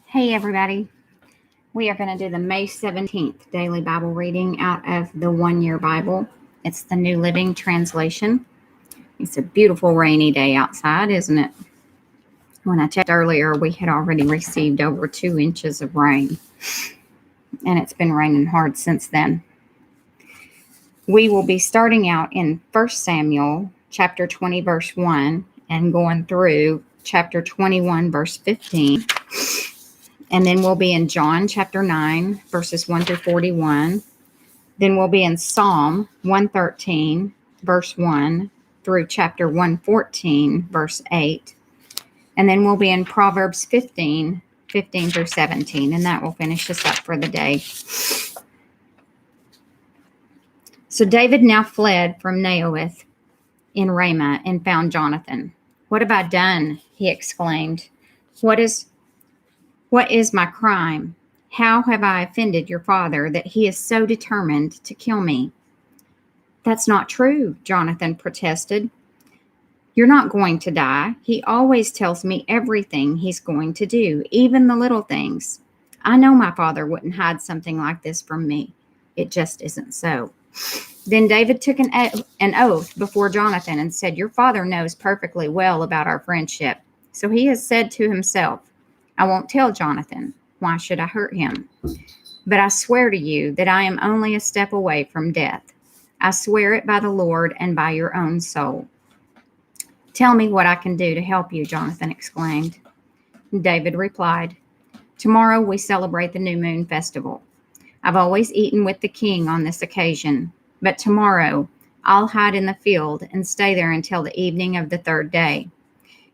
Hey, everybody. We are going to do the May 17th daily Bible reading out of the One Year Bible. It's the New Living Translation. It's a beautiful rainy day outside, isn't it? When I checked earlier, we had already received over 2 inches of rain, and it's been raining hard since then. We will be starting out in 1 Samuel chapter 20, verse 1, and going through chapter 21, verse 15. And then we'll be in John chapter 9, verses 1 through 41. Then we'll be in Psalm 113, verse 1 through chapter 114, verse 8. And then we'll be in Proverbs 15 through 17. And that will finish us up for the day. So David now fled from Naioth in Ramah and found Jonathan. "What have I done?" he exclaimed. What is my crime? How have I offended your father that he is so determined to kill me?" "That's not true," Jonathan protested. "You're not going to die. He always tells me everything he's going to do, even the little things. I know my father wouldn't hide something like this from me. It just isn't so." Then David took an oath before Jonathan and said, "Your father knows perfectly well about our friendship. So he has said to himself, 'I won't tell Jonathan. Why should I hurt him?' But I swear to you that I am only a step away from death. I swear it by the Lord and by your own soul." "Tell me what I can do to help you," Jonathan exclaimed. David replied, "Tomorrow we celebrate the New Moon Festival. I've always eaten with the king on this occasion, but tomorrow I'll hide in the field and stay there until the evening of the third day.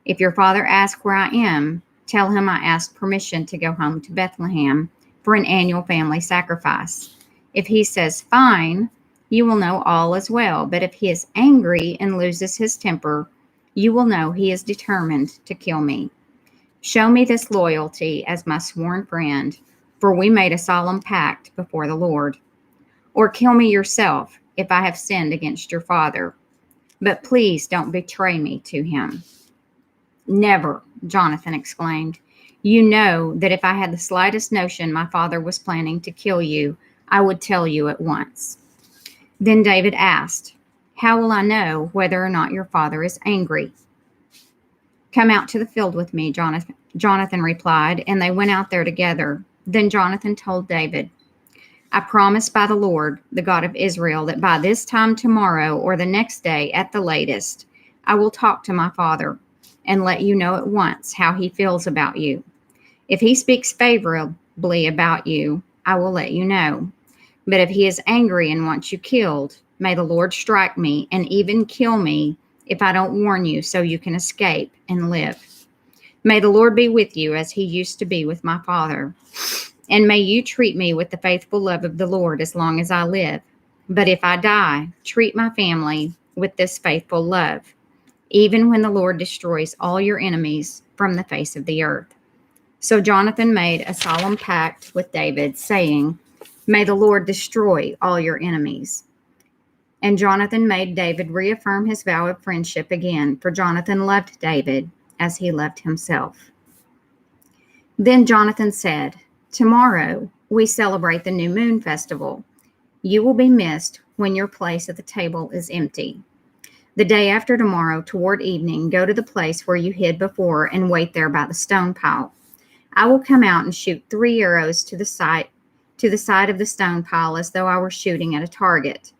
If your father asks where I am, tell him I asked permission to go home to Bethlehem for an annual family sacrifice. If he says fine, you will know all is well. But if he is angry and loses his temper, you will know he is determined to kill me. Show me this loyalty as my sworn friend, for we made a solemn pact before the Lord. Or kill me yourself if I have sinned against your father. But please don't betray me to him." "Never," Jonathan exclaimed. "You know that if I had the slightest notion my father was planning to kill you, I would tell you at once." Then David asked, "How will I know whether or not your father is angry?" "Come out to the field with me," Jonathan replied, and they went out there together. Then Jonathan told David, "I promise by the Lord, the God of Israel, that by this time tomorrow or the next day at the latest, I will talk to my father and let you know at once how he feels about you. If he speaks favorably about you, I will let you know. But if he is angry and wants you killed, may the Lord strike me and even kill me if I don't warn you so you can escape and live. May the Lord be with you as he used to be with my father. And may you treat me with the faithful love of the Lord as long as I live. But if I die, treat my family with this faithful love, even when the Lord destroys all your enemies from the face of the earth." So Jonathan made a solemn pact with David, saying, "May the Lord destroy all your enemies." And Jonathan made David reaffirm his vow of friendship again, for Jonathan loved David as he loved himself. Then Jonathan said, "Tomorrow we celebrate the New Moon Festival. You will be missed when your place at the table is empty. The day after tomorrow, toward evening, go to the place where you hid before and wait there by the stone pile. I will come out and shoot 3 arrows to the side of the stone pile as though I were shooting at a target.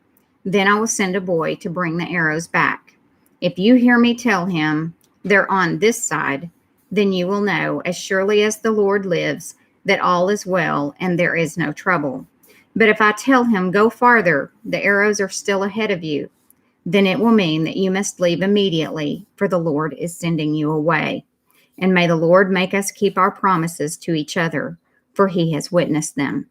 Then I will send a boy to bring the arrows back. If you hear me tell him, 'They're on this side,' then you will know, as surely as the Lord lives, that all is well and there is no trouble. But if I tell him, 'Go farther, the arrows are still ahead of you,' then it will mean that you must leave immediately, for the Lord is sending you away. And may the Lord make us keep our promises to each other, for he has witnessed them."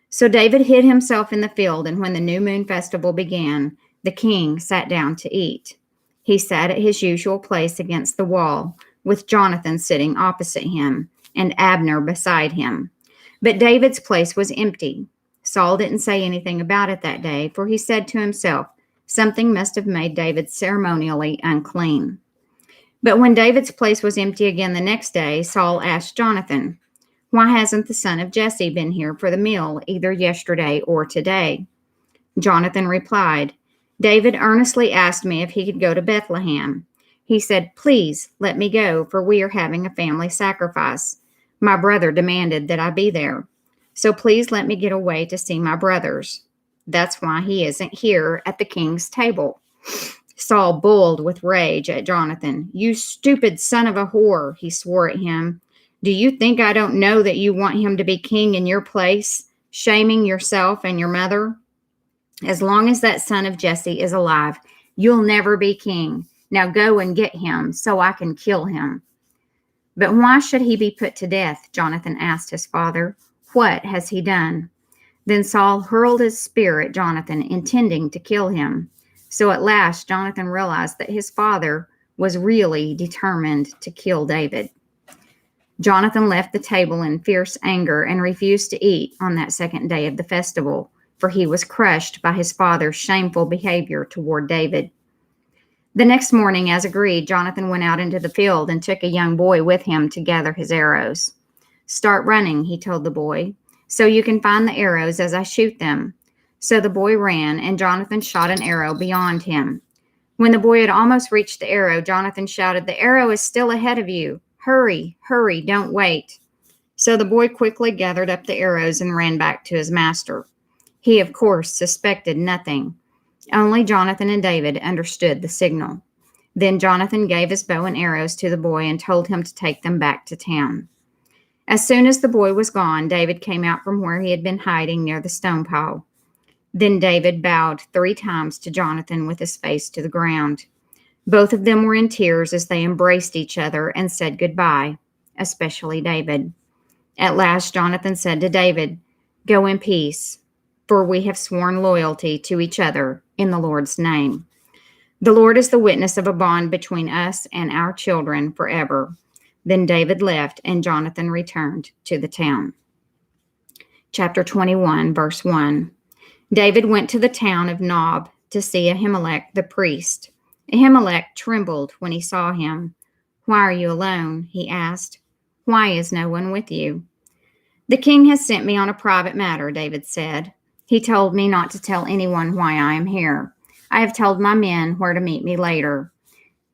So David hid himself in the field, and when the New Moon Festival began, the king sat down to eat. He sat at his usual place against the wall, with Jonathan sitting opposite him and Abner beside him. But David's place was empty. Saul didn't say anything about it that day, for he said to himself, "Something must have made David ceremonially unclean." But when David's place was empty again the next day, Saul asked Jonathan, Why hasn't the son of Jesse been here for the meal either yesterday or today?" Jonathan replied, "David earnestly asked me if he could go to Bethlehem. He said, 'Please let me go, for we are having a family sacrifice. My brother demanded that I be there. So please let me get away to see my brothers.' That's why he isn't here at the king's table." Saul boiled with rage at Jonathan. "You stupid son of a whore," he swore at him. "Do you think I don't know that you want him to be king in your place, shaming yourself and your mother? As long as that son of Jesse is alive, you'll never be king. Now go and get him so I can kill him." "But why should he be put to death?" Jonathan asked his father. "What has he done?" Then Saul hurled his spear at Jonathan, intending to kill him. So at last Jonathan realized that his father was really determined to kill David. Jonathan left the table in fierce anger and refused to eat on that second day of the festival, for he was crushed by his father's shameful behavior toward David. The next morning, as agreed, Jonathan went out into the field and took a young boy with him to gather his arrows. "Start running," he told the boy, "so you can find the arrows as I shoot them." So the boy ran, and Jonathan shot an arrow beyond him. When the boy had almost reached the arrow, Jonathan shouted, "The arrow is still ahead of you. Hurry, hurry, don't wait." So the boy quickly gathered up the arrows and ran back to his master. He, of course, suspected nothing. Only Jonathan and David understood the signal. Then Jonathan gave his bow and arrows to the boy and told him to take them back to town. As soon as the boy was gone, David came out from where he had been hiding near the stone pile. Then David bowed 3 times to Jonathan with his face to the ground. Both of them were in tears as they embraced each other and said goodbye, especially David. At last, Jonathan said to David, "Go in peace, for we have sworn loyalty to each other in the Lord's name. The Lord is the witness of a bond between us and our children forever." Then David left, and Jonathan returned to the town. Chapter 21, verse 1. David went to the town of Nob to see Ahimelech the priest. Ahimelech trembled when he saw him. "Why are you alone?" he asked. "Why is no one with you?" "The king has sent me on a private matter," David said. "He told me not to tell anyone why I am here. I have told my men where to meet me later.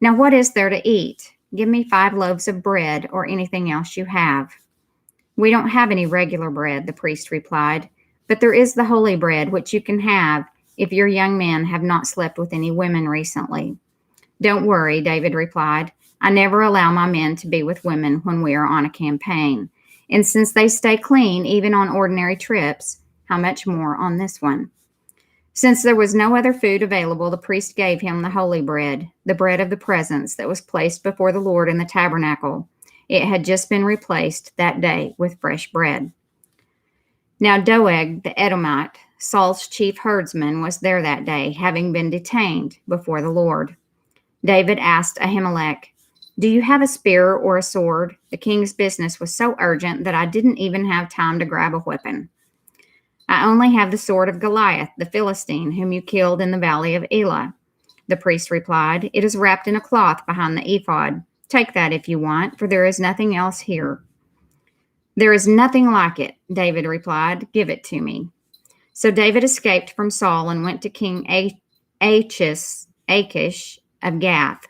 Now what is there to eat? Give me 5 loaves of bread or anything else you have." "We don't have any regular bread," the priest replied, "but there is the holy bread, which you can have if your young men have not slept with any women recently." "Don't worry," David replied. "I never allow my men to be with women when we are on a campaign. And since they stay clean even on ordinary trips, how much more on this one?" Since there was no other food available, the priest gave him the holy bread, the bread of the presence that was placed before the Lord in the tabernacle. It had just been replaced that day with fresh bread. Now Doeg the Edomite, Saul's chief herdsman, was there that day, having been detained before the Lord. David asked Ahimelech, "Do you have a spear or a sword? The king's business was so urgent that I didn't even have time to grab a weapon." "I only have the sword of Goliath, the Philistine, whom you killed in the valley of Elah," the priest replied. "It is wrapped in a cloth behind the ephod. Take that if you want, for there is nothing else here." "There is nothing like it," David replied. "Give it to me." So David escaped from Saul and went to King Achish of Gath.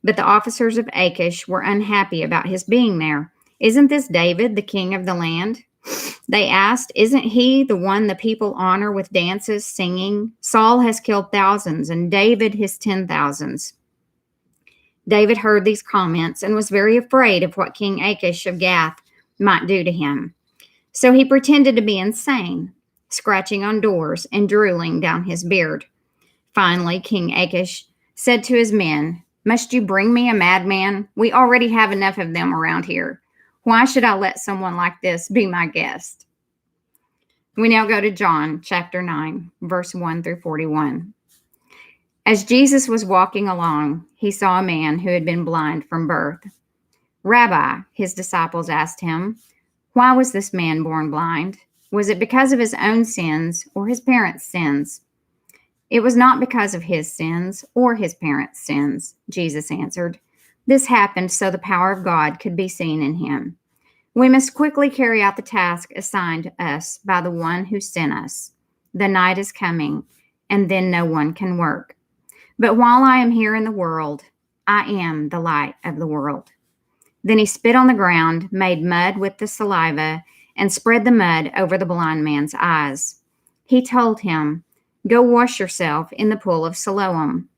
But the officers of Achish were unhappy about his being there. "Isn't this David, the king of the land?" they asked. "Isn't he the one the people honor with dances, singing? Saul has killed thousands, and David his 10,000s. David heard these comments and was very afraid of what King Achish of Gath might do to him. So he pretended to be insane, scratching on doors and drooling down his beard. Finally, King Achish said to his men, "Must you bring me a madman? We already have enough of them around here. Why should I let someone like this be my guest?" We now go to John chapter 9, verse 1 through 41. As Jesus was walking along, he saw a man who had been blind from birth. "Rabbi," his disciples asked him, "why was this man born blind? Was it because of his own sins or his parents' sins?" "It was not because of his sins or his parents' sins," Jesus answered. "This happened so the power of God could be seen in him. We must quickly carry out the task assigned us by the one who sent us. The night is coming, and then no one can work. But while I am here in the world, I am the light of the world." Then he spit on the ground, made mud with the saliva, and spread the mud over the blind man's eyes. He told him, "Go wash yourself in the pool of Siloam."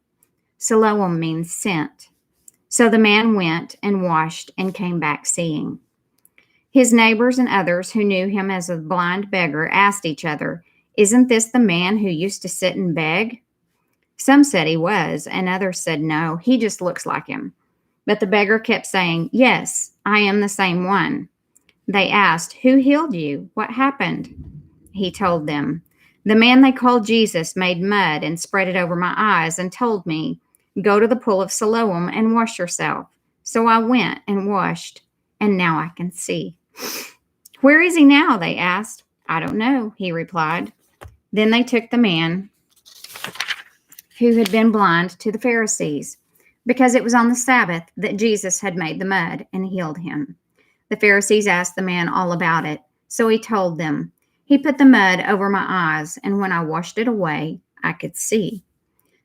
Siloam means sent. So the man went and washed and came back seeing. His neighbors and others who knew him as a blind beggar asked each other, "Isn't this the man who used to sit and beg?" Some said he was, and others said, "No, he just looks like him." But the beggar kept saying, "Yes, I am the same one." They asked, "Who healed you? What happened?" He told them, "The man they called Jesus made mud and spread it over my eyes and told me, 'Go to the pool of Siloam and wash yourself.' So I went and washed, and now I can see." "Where is he now?" they asked. "I don't know," he replied. Then they took the man who had been blind to the Pharisees, because it was on the Sabbath that Jesus had made the mud and healed him. The Pharisees asked the man all about it, so he told them, "He put the mud over my eyes, and when I washed it away, I could see."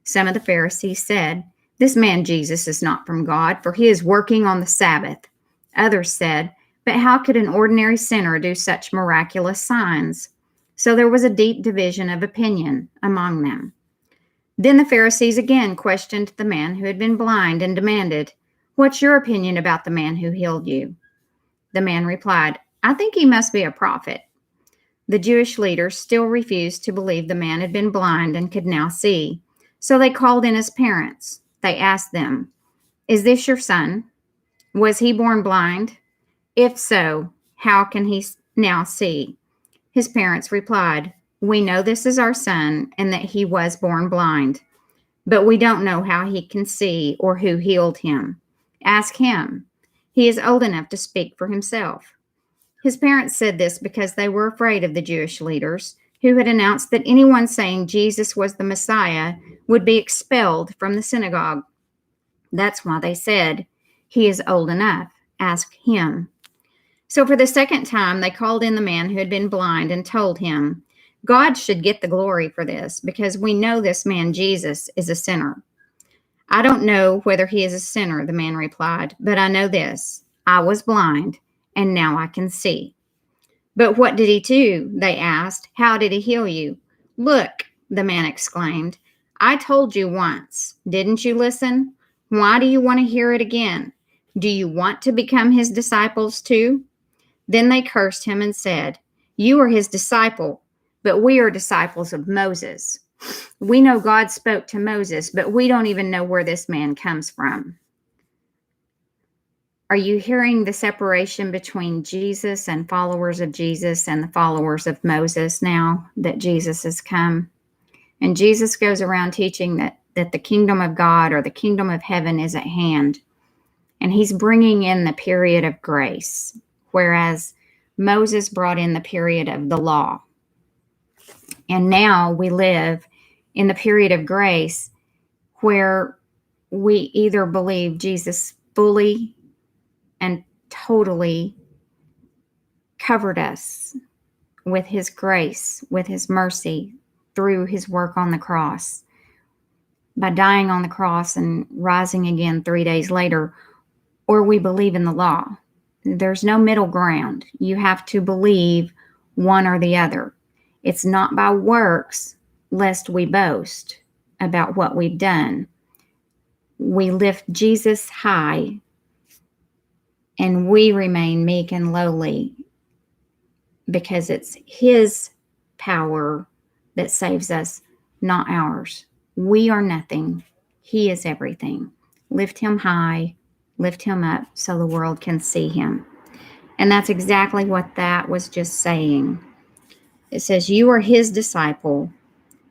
Some of the Pharisees said, "This man Jesus is not from God, for he is working on the Sabbath." Others said, "But how could an ordinary sinner do such miraculous signs?" So there was a deep division of opinion among them. Then the Pharisees again questioned the man who had been blind and demanded, "What's your opinion about the man who healed you?" The man replied, "I think he must be a prophet." The Jewish leaders still refused to believe the man had been blind and could now see. So they called in his parents. They asked them, "Is this your son? Was he born blind? If so, how can he now see?" His parents replied, "We know this is our son and that he was born blind, but we don't know how he can see or who healed him. Ask him. He is old enough to speak for himself." His parents said this because they were afraid of the Jewish leaders, who had announced that anyone saying Jesus was the Messiah would be expelled from the synagogue. That's why they said, "He is old enough. Ask him." So for the second time, they called in the man who had been blind and told him, "God should get the glory for this, because we know this man Jesus is a sinner." "I don't know whether he is a sinner," the man replied, "but I know this. I was blind, and now I can see." "But what did he do?" they asked. "How did he heal you?" "Look," the man exclaimed, "I told you once. Didn't you listen? Why do you want to hear it again? Do you want to become his disciples too?" Then they cursed him and said, "You are his disciple, but we are disciples of Moses. We know God spoke to Moses, but we don't even know where this man comes from." Are you hearing the separation between Jesus and followers of Jesus and the followers of Moses now that Jesus has come? And Jesus goes around teaching that the kingdom of God or the kingdom of heaven is at hand. And he's bringing in the period of grace, whereas Moses brought in the period of the law. And now we live in the period of grace where we either believe Jesus fully and totally covered us with his grace, with his mercy, through his work on the cross, by dying on the cross and rising again 3 days later, or we believe in the law. There's no middle ground. You have to believe one or the other. It's not by works, lest we boast about what we've done. We lift Jesus high, and we remain meek and lowly because it's his power that saves us, not ours. We are nothing. He is everything. Lift him high, lift him up so the world can see him. And that's exactly what that was just saying. It says, "You are his disciple,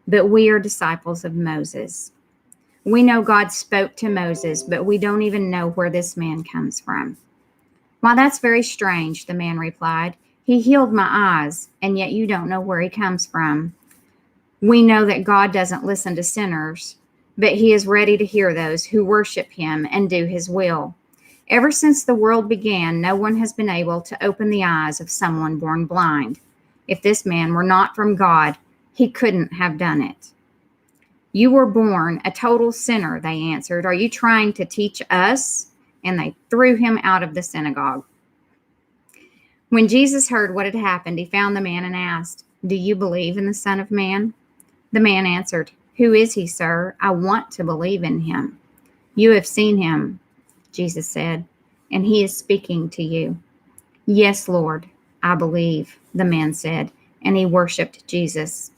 but we are disciples of Moses." We know God spoke to Moses, but we don't even know where this man comes from. "Why, that's very strange," the man replied. "He healed my eyes, and yet you don't know where he comes from." We know that God doesn't listen to sinners, but he is ready to hear those who worship him and do his will. Ever since the world began, no one has been able to open the eyes of someone born blind. If this man were not from God, he couldn't have done it. You were born a total sinner, they answered. Are you trying to teach us? And they threw him out of the synagogue. When Jesus heard what had happened, he found the man and asked, Do you believe in the Son of Man? The man answered, Who is he, sir? I want to believe in him. You have seen him, Jesus said, and he is speaking to you. Yes, Lord, I believe, the man said, and he worshiped Jesus.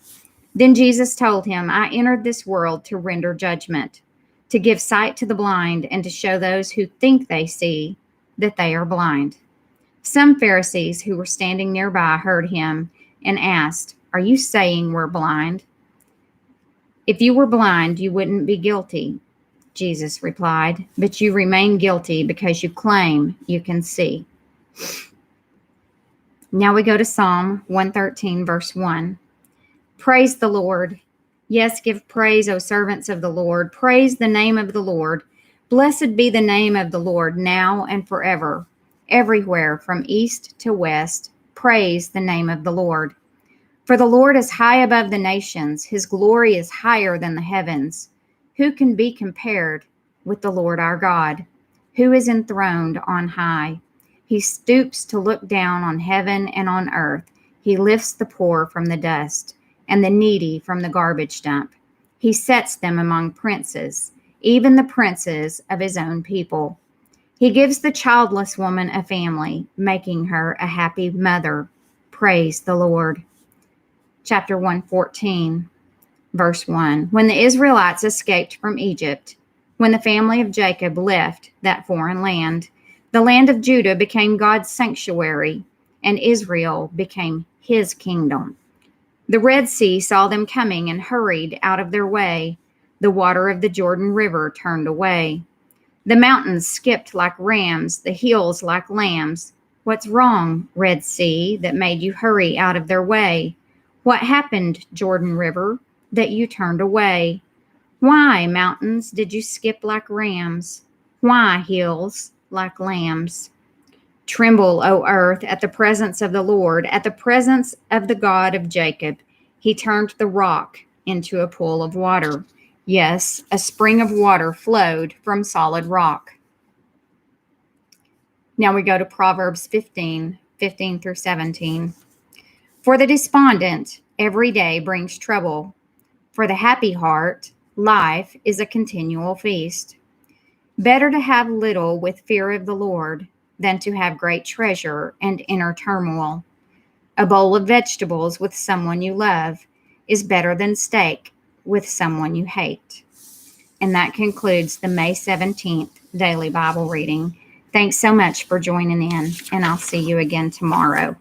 Then Jesus told him, I entered this world to render judgment, to give sight to the blind, and to show those who think they see that they are blind. Some Pharisees who were standing nearby heard him and asked, Are you saying we're blind? If you were blind, you wouldn't be guilty, Jesus replied, but you remain guilty because you claim you can see. Now we go to Psalm 113, verse 1. Praise the Lord. Yes, give praise, O servants of the Lord. Praise the name of the Lord. Blessed be the name of the Lord now and forever. Everywhere from east to west, praise the name of the Lord. For the Lord is high above the nations. His glory is higher than the heavens. Who can be compared with the Lord our God, who is enthroned on high? He stoops to look down on heaven and on earth. He lifts the poor from the dust and the needy from the garbage dump. He sets them among princes, even the princes of his own people. He gives the childless woman a family, making her a happy mother. Praise the Lord. Chapter 114, verse 1. When the Israelites escaped from Egypt, when the family of Jacob left that foreign land, the land of Judah became God's sanctuary, and Israel became his kingdom. The Red Sea saw them coming and hurried out of their way. The water of the Jordan River turned away. The mountains skipped like rams, the hills like lambs. What's wrong, Red Sea, that made you hurry out of their way? What happened, Jordan River, that you turned away? Why, mountains, did you skip like rams? Why, hills, like lambs? Tremble, O earth, at the presence of the Lord, at the presence of the God of Jacob. He turned the rock into a pool of water. Yes, a spring of water flowed from solid rock. Now we go to Proverbs 15 through 17. For the despondent, every day brings trouble. For the happy heart, life is a continual feast. Better to have little with fear of the Lord than to have great treasure and inner turmoil. A bowl of vegetables with someone you love is better than steak with someone you hate. And that concludes the May 17th Daily Bible Reading. Thanks so much for joining in, and I'll see you again tomorrow.